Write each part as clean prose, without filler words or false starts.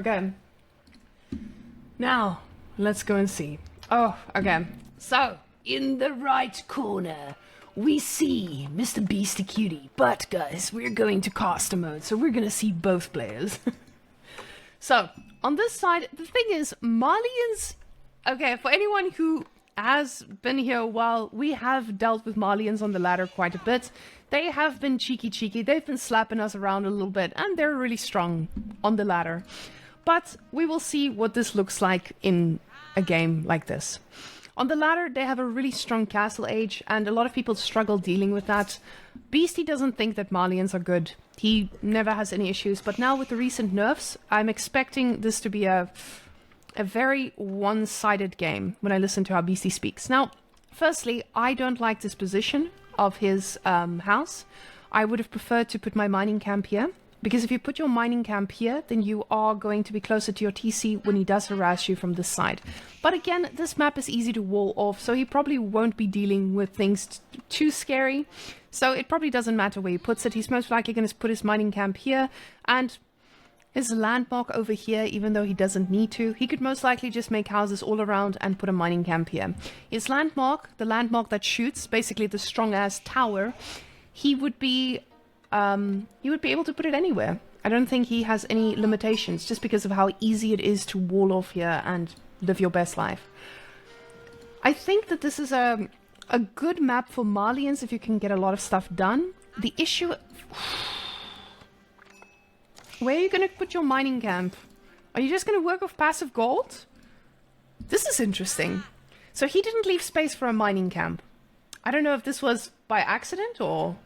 Okay. Now, let's go and see. Oh, okay. So, in the right corner, we see Mr. Beastyqt. But, guys, we're going to caster mode, so we're going to see both players. So, on this side, the thing is, Malians... Okay, for anyone who has been here a while, we have dealt with Malians on the ladder quite a bit. They have been cheeky. They've been slapping us around a little bit, and they're really strong on the ladder. But we will see what this looks like in a game like this. On the ladder, they have a really strong castle age, and a lot of people struggle dealing with that. Beasty doesn't think that Malians are good. He never has any issues, but now with the recent nerfs, I'm expecting this to be a very one-sided game when I listen to how Beasty speaks. Now, firstly, I don't like this position of his house. I would have preferred to put my mining camp here, because if you put your mining camp here, then you are going to be closer to your TC when he does harass you from this side. But again, this map is easy to wall off, so he probably won't be dealing with things too scary. So it probably doesn't matter where he puts it. He's most likely going to put his mining camp here, and his landmark over here, even though he doesn't need to. He could most likely just make houses all around and put a mining camp here. His landmark, the landmark that shoots, basically the strong-ass tower, he would be able to put it anywhere. I don't think he has any limitations, just because of how easy it is to wall off here and live your best life. I think that this is a good map for Malians if you can get a lot of stuff done. The issue... Where are you going to put your mining camp? Are you just going to work off passive gold? This is interesting. So he didn't leave space for a mining camp. I don't know if this was by accident or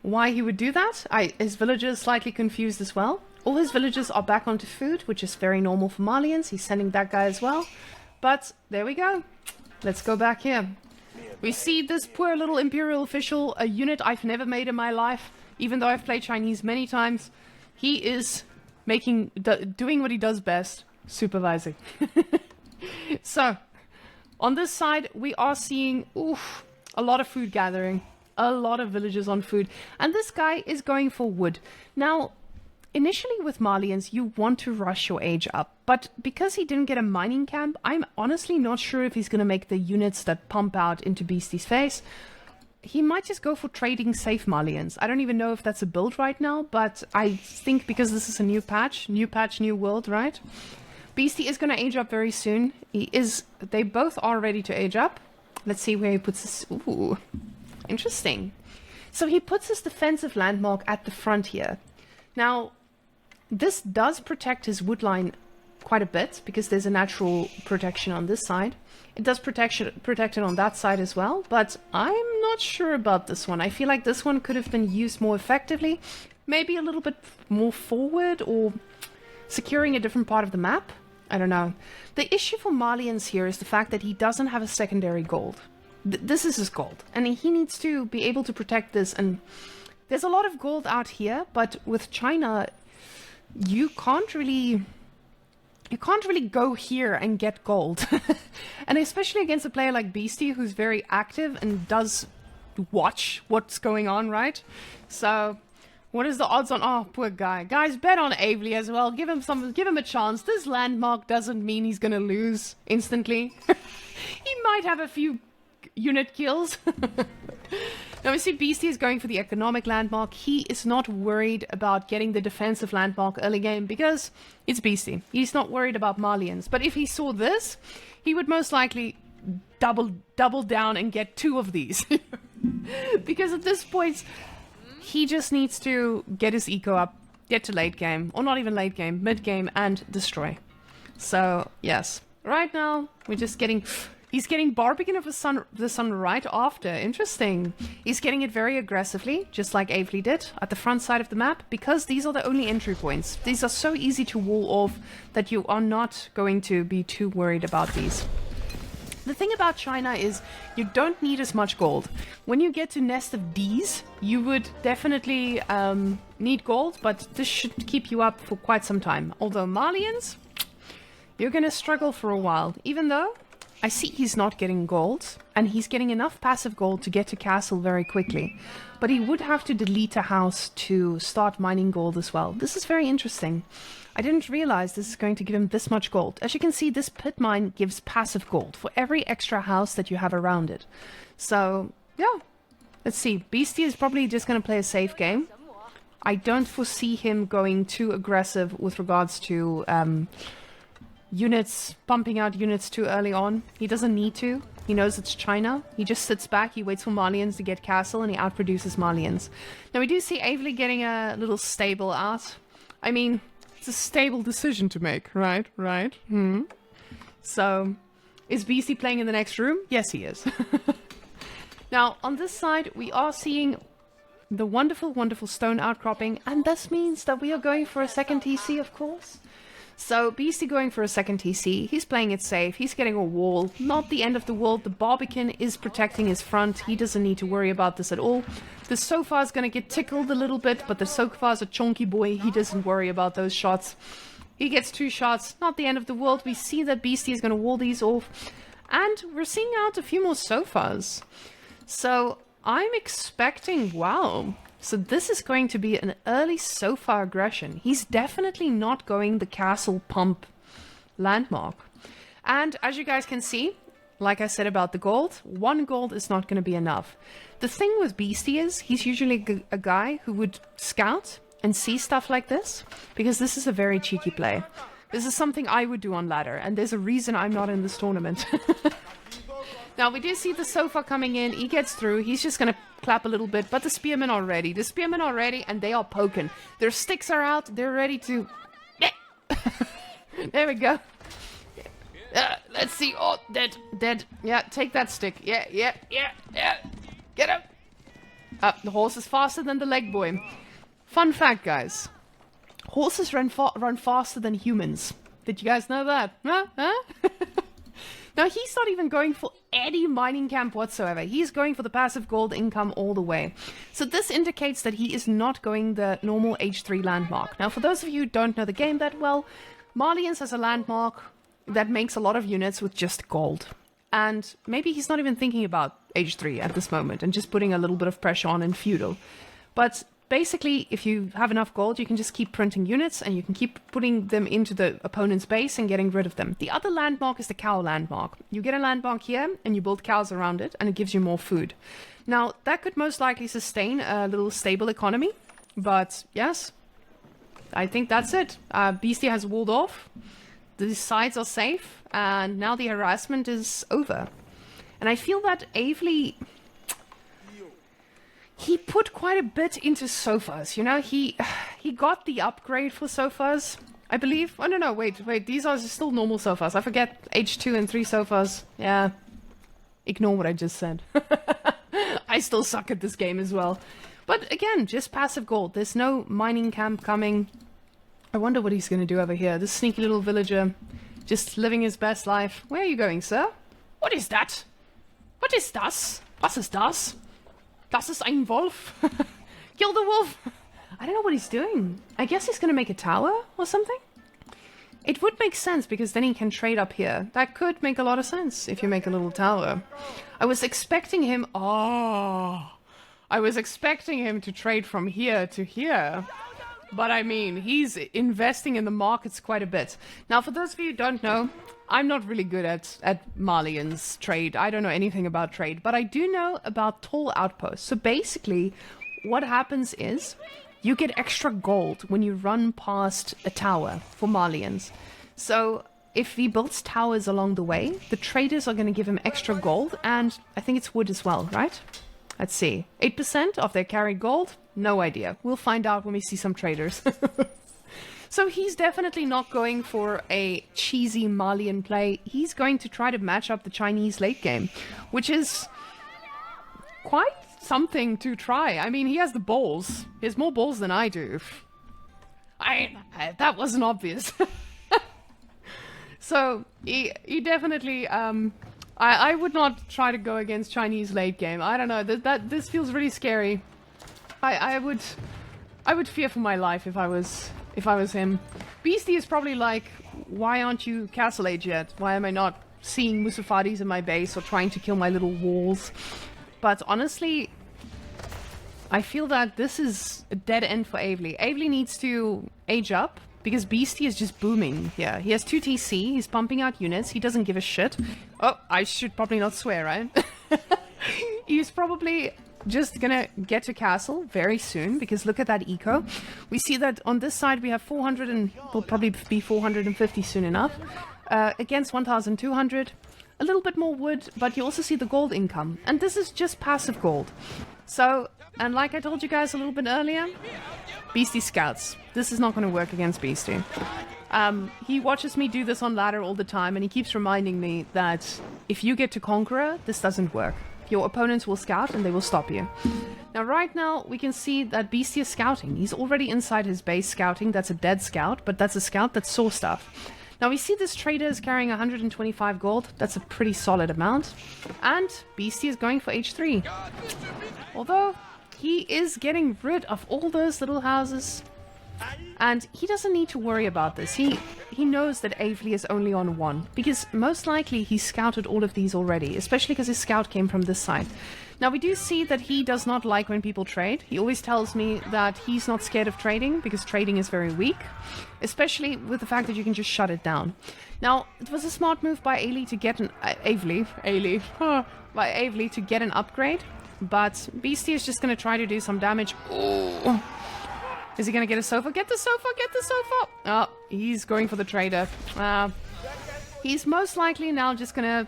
why he would do that. His villagers slightly confused as well. All his villagers are back onto food, which is very normal for Malians. He's sending that guy as well. But there we go. Let's go back here. We see this poor little Imperial official, a unit I've never made in my life. Even though I've played Chinese many times, he is doing what he does best, supervising. So, on this side, we are seeing a lot of food gathering, a lot of villagers on food, and this guy is going for wood. Now, initially with Malians, you want to rush your age up, but because he didn't get a mining camp, I'm honestly not sure if he's going to make the units that pump out into Beasty's face. He might just go for trading safe Malians. I don't even know if that's a build right now, but I think because this is a new patch, new world, right? Beasty is going to age up very soon. They both are ready to age up. Let's see where he puts this. Ooh, interesting. So he puts his defensive landmark at the front here. Now, this does protect his wood line quite a bit because there's a natural protection on this side. It does protect it on that side as well, but I'm not sure about this one. I feel like this one could have been used more effectively, maybe a little bit more forward or securing a different part of the map. I don't know. The issue for Malians here is the fact that he doesn't have a secondary gold. This is his gold, and he needs to be able to protect this, and there's a lot of gold out here, but with China, you can't really go here and get gold. And especially against a player like Beasty, who's very active and does watch what's going on, right? So, what is the odds on... Oh, poor guy. Guys, bet on Avely as well. Give him a chance. This landmark doesn't mean he's gonna lose instantly. He might have a few unit kills. Now we see Beasty is going for the economic landmark. He is not worried about getting the defensive landmark early game because it's Beasty. He's not worried about Malians. But if he saw this, he would most likely double down and get 2 of these. Because at this point, he just needs to get his eco up, get to late game, or not even late game, mid game, and destroy. So, yes. Right now, we're just getting... He's getting Barbican of the sun right after. Interesting. He's getting it very aggressively, just like Avely did, at the front side of the map, because these are the only entry points. These are so easy to wall off that you are not going to be too worried about these. The thing about China is you don't need as much gold. When you get to Nest of D's, you would definitely need gold, but this should keep you up for quite some time. Although Malians, you're going to struggle for a while, even though I see he's not getting gold, and he's getting enough passive gold to get to castle very quickly. But he would have to delete a house to start mining gold as well. This is very interesting. I didn't realize this is going to give him this much gold. As you can see, this pit mine gives passive gold for every extra house that you have around it. So, yeah. Let's see. Beastie is probably just going to play a safe game. I don't foresee him going too aggressive with regards to units, pumping out units too early on. He doesn't need to. He knows it's China. He just sits back, he waits for Malians to get castle, and he outproduces Malians. Now we do see Avely getting a little stable out. I mean, it's a stable decision to make, right? Right? So, is Beastie playing in the next room? Yes, he is. Now, on this side, we are seeing the wonderful, wonderful stone outcropping, and this means that we are going for a second TC, of course. So, Beastie going for a second TC, he's playing it safe, he's getting a wall, not the end of the world, the Barbican is protecting his front, he doesn't need to worry about this at all. The Sofa is going to get tickled a little bit, but the Sofa is a chunky boy, he doesn't worry about those shots. He gets 2 shots, not the end of the world, we see that Beastie is going to wall these off, and we're seeing out a few more Sofas. So, I'm expecting, wow, so this is going to be an early Sofa aggression. He's definitely not going the castle pump landmark. And as you guys can see, like I said about the gold, 1 gold is not going to be enough. The thing with Beastie is, he's usually a guy who would scout and see stuff like this, because this is a very cheeky play. This is something I would do on ladder, and there's a reason I'm not in this tournament. Now, we do see the Sofa coming in. He gets through. He's just going to clap a little bit. But the Spearmen are ready. The Spearmen are ready, and they are poking. Their sticks are out. They're ready to... There we go. Let's see. Oh, dead. Dead. Yeah, take that stick. Yeah. Get him. The horse is faster than the leg boy. Fun fact, guys. Horses run faster than humans. Did you guys know that? Huh? Now, he's not even going for any mining camp whatsoever. He's going for the passive gold income all the way. So this indicates that he is not going the normal H3 landmark. Now, for those of you who don't know the game that well, Malians has a landmark that makes a lot of units with just gold. And maybe he's not even thinking about H3 at this moment and just putting a little bit of pressure on in feudal. But basically, if you have enough gold, you can just keep printing units and you can keep putting them into the opponent's base and getting rid of them. The other landmark is the cow landmark. You get a landmark here and you build cows around it and it gives you more food. Now, that could most likely sustain a little stable economy, but yes, I think that's it. Beastie has walled off, the sides are safe, and now the harassment is over. And I feel that Avely... he put quite a bit into Sofas, you know, he got the upgrade for Sofas, I believe. Oh, no, wait, these are still normal Sofas. I forget H2 and 3 Sofas. Yeah, ignore what I just said. I still suck at this game as well. But again, just passive gold. There's no mining camp coming. I wonder what he's going to do over here. This sneaky little villager, just living his best life. Where are you going, sir? What is that? What is das? Was ist das? Das ist ein Wolf. Kill the wolf. I don't know what he's doing. I guess he's going to make a tower or something? It would make sense because then he can trade up here. That could make a lot of sense if you make a little tower. I was expecting him... Oh, I was expecting him to trade from here to here. But I mean, he's investing in the markets quite a bit. Now, for those of you who don't know, I'm not really good at Malian's trade. I don't know anything about trade, but I do know about toll outposts. So basically, what happens is you get extra gold when you run past a tower for Malians. So if he builds towers along the way, the traders are going to give him extra gold, and I think it's wood as well, right? Let's see. 8% of their carried gold? No idea. We'll find out when we see some traders. So he's definitely not going for a cheesy Malian play. He's going to try to match up the Chinese late game, which is quite something to try. I mean, he has the balls. He has more balls than I do. That wasn't obvious. So he definitely... I would not try to go against Chinese late game. I don't know. This feels really scary. I would fear for my life if I was him. Beastie is probably like, why aren't you Castle Age yet? Why am I not seeing Musafadis in my base or trying to kill my little walls. But honestly, I feel that this is a dead end for Avely. Avely needs to age up because Beasty is just booming here. He has 2 TC, he's pumping out units, he doesn't give a shit. Oh, I should probably not swear, right? He's probably just gonna get to castle very soon because look at that eco. We see that on this side we have 400 and will probably be 450 soon enough. Against 1,200. A little bit more wood, but you also see the gold income. And this is just passive gold. So, and like I told you guys a little bit earlier, Beasty scouts. This is not going to work against Beasty. He watches me do this on ladder all the time, and he keeps reminding me that if you get to Conqueror, this doesn't work. Your opponents will scout and they will stop you. Now, right now, we can see that Beasty is scouting. He's already inside his base scouting. That's a dead scout, but that's a scout that saw stuff. Now, we see this trader is carrying 125 gold. That's a pretty solid amount. And Beasty is going for H3. Although, he is getting rid of all those little houses. And he doesn't need to worry about this. He knows that Avely is only on 1. Because most likely he scouted all of these already. Especially because his scout came from this side. Now, we do see that he does not like when people trade. He always tells me that he's not scared of trading because trading is very weak. Especially with the fact that you can just shut it down. Now, it was a smart move by Avely to get an... by Avely to get an upgrade. But Beasty is just going to try to do some damage. Oh. Is he going to get a sofa? Get the sofa! Get the sofa! Oh, he's going for the trader. He's most likely now just going to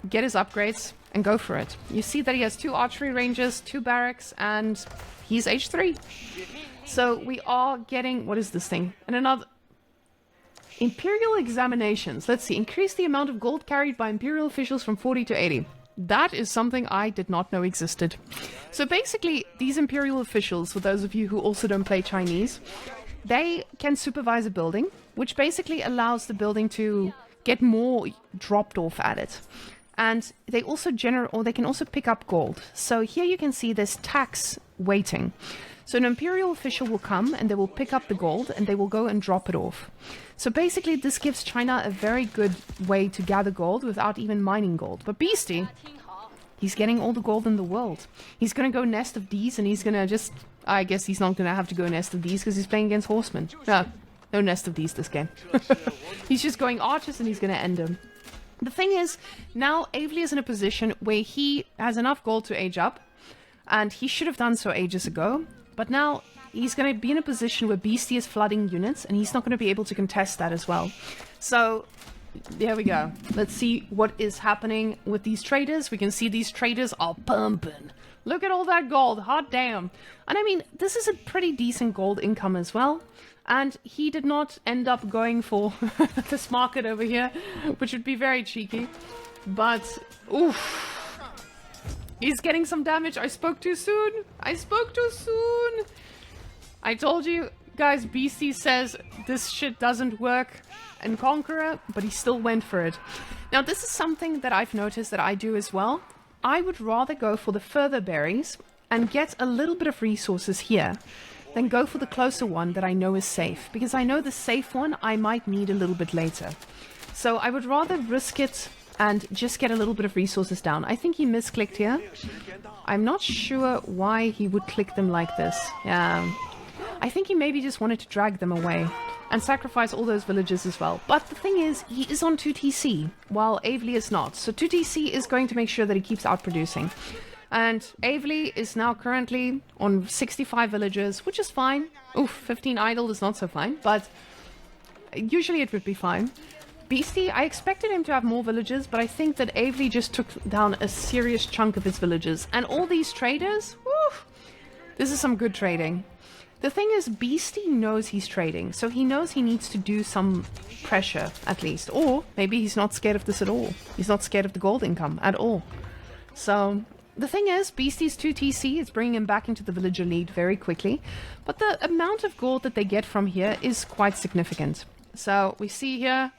get his upgrades and go for it. You see that he has 2 archery ranges, 2 barracks, and he's H3. So we are getting... What is this thing? And another... Imperial examinations. Let's see. Increase the amount of gold carried by Imperial officials from 40 to 80. That is something I did not know existed. So basically, these Imperial officials, for those of you who also don't play Chinese, they can supervise a building, which basically allows the building to get more dropped off at it. And they also they can also pick up gold. So here you can see this tax waiting. So an Imperial official will come and they will pick up the gold and they will go and drop it off. So basically this gives China a very good way to gather gold without even mining gold. But Beasty, he's getting all the gold in the world. He's going to go nest of these and he's going to just... I guess he's not going to have to go nest of these because he's playing against horsemen. No nest of these this game. He's just going archers and he's going to end them. The thing is, now Avely is in a position where he has enough gold to age up. And he should have done so ages ago. But now he's going to be in a position where Beasty is flooding units and he's not going to be able to contest that as well. So, there we go. Let's see what is happening with these traders. We can see these traders are pumping. Look at all that gold. Hot damn. And I mean, this is a pretty decent gold income as well. And he did not end up going for this market over here, which would be very cheeky. But, oof. He's getting some damage. I spoke too soon. I spoke too soon. I told you, guys, Beasty says this shit doesn't work in Conqueror, but he still went for it. Now, this is something that I've noticed that I do as well. I would rather go for the further berries and get a little bit of resources here than go for the closer one that I know is safe. Because I know the safe one I might need a little bit later. So I would rather risk it and just get a little bit of resources down. I think he misclicked here. I'm not sure why he would click them like this. Yeah. I think he maybe just wanted to drag them away and sacrifice all those villages as well. But the thing is, he is on 2 TC, while Avely is not. So 2 TC is going to make sure that he keeps outproducing. And Avely is now currently on 65 villages, which is fine. Oof, 15 idle is not so fine, but usually it would be fine. Beasty, I expected him to have more villages, but I think that Avely just took down a serious chunk of his villages. And all these traders, woo, this is some good trading. The thing is, Beasty knows he's trading, so he knows he needs to do some pressure, at least. Or maybe he's not scared of this at all. He's not scared of the gold income at all. So, the thing is, Beasty's 2 TC is bringing him back into the villager lead very quickly. But the amount of gold that they get from here is quite significant. So, we see here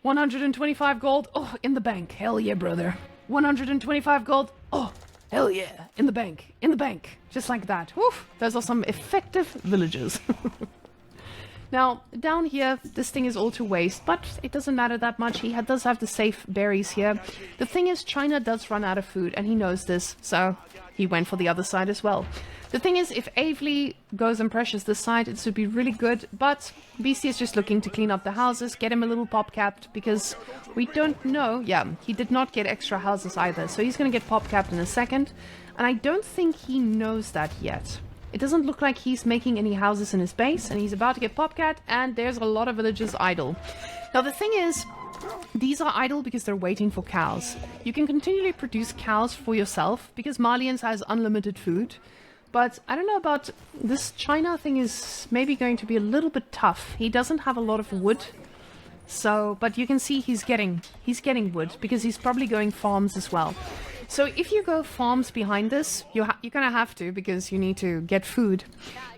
125 gold. Oh, in the bank. Hell yeah, brother. 125 gold. Oh, hell yeah. In the bank. In the bank. Just like that. Woof. Those are some effective villagers. Now, down here, this thing is all to waste, but it doesn't matter that much. He does have the safe berries here. The thing is, China does run out of food, and he knows this, so he went for the other side as well. The thing is, if Avely goes and pressures this side, it should be really good, but Beasty is just looking to clean up the houses, get him a little pop-capped, because we don't know... Yeah, he did not get extra houses either, so he's going to get pop-capped in a second, and I don't think he knows that yet. It doesn't look like he's making any houses in his base, and he's about to get pop-capped, and there's a lot of villagers idle. Now, the thing is... These are idle because they're waiting for cows. You can continually produce cows for yourself, because Malians has unlimited food. But I don't know about this China thing is maybe going to be a little bit tough. He doesn't have a lot of wood. So, but you can see he's getting wood because he's probably going farms as well. So if you go farms behind this, you're going to have to because you need to get food.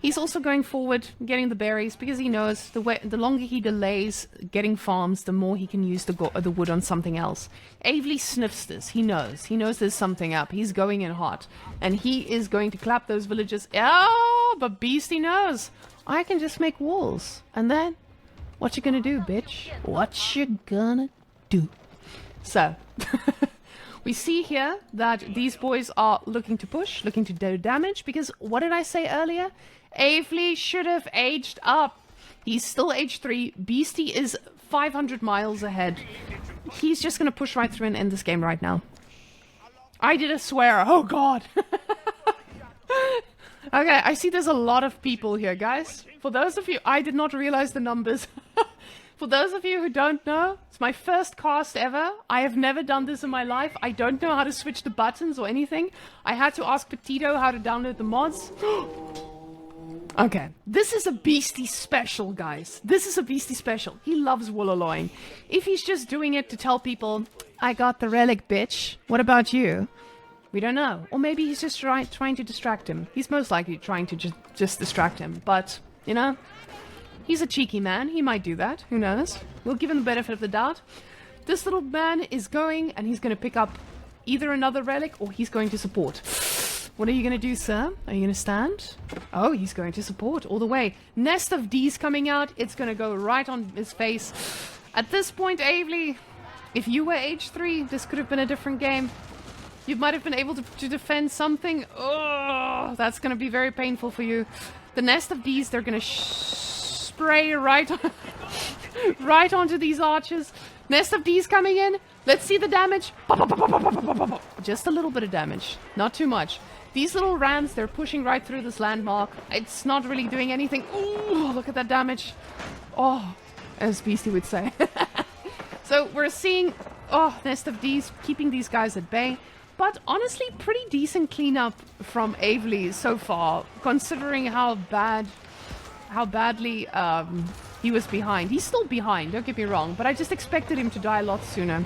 He's also going forward, getting the berries because he knows the longer he delays getting farms, the more he can use the wood on something else. Avely sniffs this. He knows there's something up. He's going in hot. And he is going to clap those villagers. Oh, but Beasty knows. I can just make walls. And then, what you gonna do, bitch? What you gonna do? So... We see here that these boys are looking to push, looking to do damage, because what did I say earlier? Avely should have aged up. He's still age 3. Beasty is 500 miles ahead. He's just going to push right through and end this game right now. I did a swear. Oh, God. Okay, I see there's a lot of people here, guys. For those of you, I did not realize the numbers. For those of you who don't know, it's my first cast ever. I have never done this in my life. I don't know how to switch the buttons or anything. I had to ask Petito how to download the mods. Okay, this is a Beasty special, guys. This is a Beasty special. He loves woololoing. If he's just doing it to tell people, I got the relic, bitch. What about you? We don't know. Or maybe he's just trying to distract him. He's most likely trying to just distract him. But, you know... He's a cheeky man. He might do that. Who knows? We'll give him the benefit of the doubt. This little man is going, and he's going to pick up either another relic, or he's going to support. What are you going to do, sir? Are you going to stand? Oh, he's going to support all the way. Nest of D's coming out. It's going to go right on his face. At this point, Avely, if you were age 3, this could have been a different game. You might have been able to defend something. Oh, that's going to be very painful for you. The Nest of D's, they're going to spray right onto these archers. Nest of D's coming in. Let's see the damage. Just a little bit of damage. Not too much. These little rams, they're pushing right through this landmark. It's not really doing anything. Ooh, look at that damage. Oh, as Beasty would say. So we're seeing, Nest of D's keeping these guys at bay. But honestly, pretty decent cleanup from Avely so far, considering how badly he was behind. He's still behind, don't get me wrong, but I just expected him to die a lot sooner.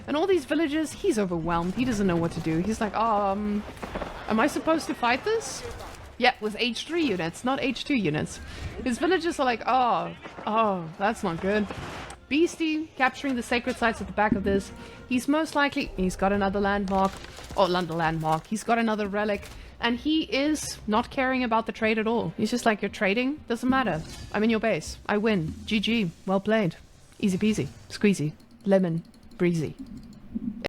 And all these villagers, he's overwhelmed. He doesn't know what to do. He's like, am I supposed to fight this? Yeah, with H3 units, not H2 units. His villagers are like, oh, that's not good. Beasty capturing the sacred sites at the back of this. He's most likely... He's got another landmark. He's got another relic. And he is not caring about the trade at all. He's just like, you're trading? Doesn't matter. I'm in your base. I win. GG. Well played. Easy peasy. Squeezy. Lemon. Breezy.